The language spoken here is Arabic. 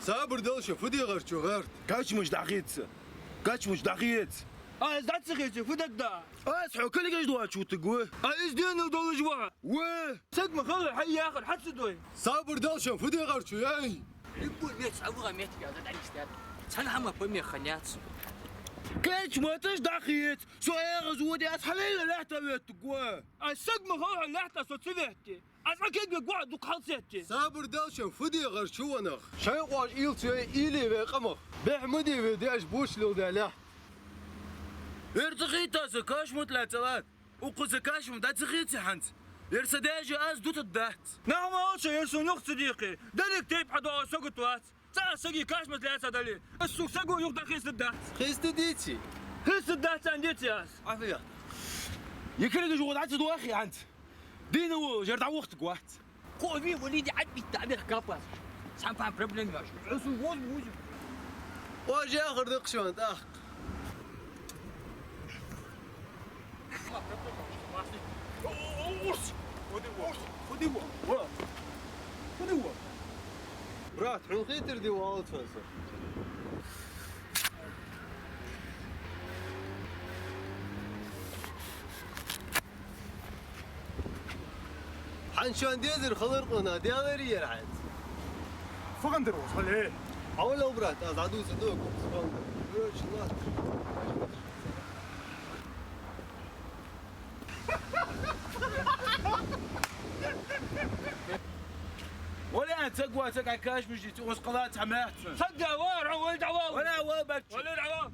صابر دلشة فدي غرشو غرت كاش مش دقيت كاش مش دقيت ازداد سخيتي فدك دا اسحو كل جاش دوات شو تقوى ازدين دول جوا واه سقم خلي حي اخر حد سدوي صابر دلشة فدي غرشو ياي يقول ميت ابغى ميت يا زاد عليك استاذ سنة هم بمي خنيات كاش ما تش دقيت سو اغز ودي اسحلي لا تبيت تقوى السقم خلي لا تصوت سيدتي اسمعك يقعد دوك حصيتي صابر دلشة فدي غرشو ونخ شاي قواش إيلتو إيلي بقمخ بحمدي بديش بوش لو دالح ارتقيت سكاش متلاتلات وقز كاش مدات سخيتي حنت يرسداجي از دوت الدهت نعم اوشا يرسو نخ صديقي دلك تيب حدا سقط وات ساقي كاش مثل دلي السوق سقو يقدر خيس الدهت خيست ديتي خيس الدهت عنديتي ياس عافية يكرق جو دعت دواخي انت دينو جرد وقتك واحد قومي وليدي عدي التعبير كاباس سام فاهم بروبلم يا شو عسو ووز ووز واجي آخر دقشو أنت أخ برات حوخي تردي والد فنسر حنشان ديزر خلرقنا ديالري يرعد فغندر وصل ايه حاولوا برات أزعدوا صدوق وش الله ولا انت تقوى تقع كاش مش وسقلات حماحت صدق وار ولد عوام ولا وابك ولد عوام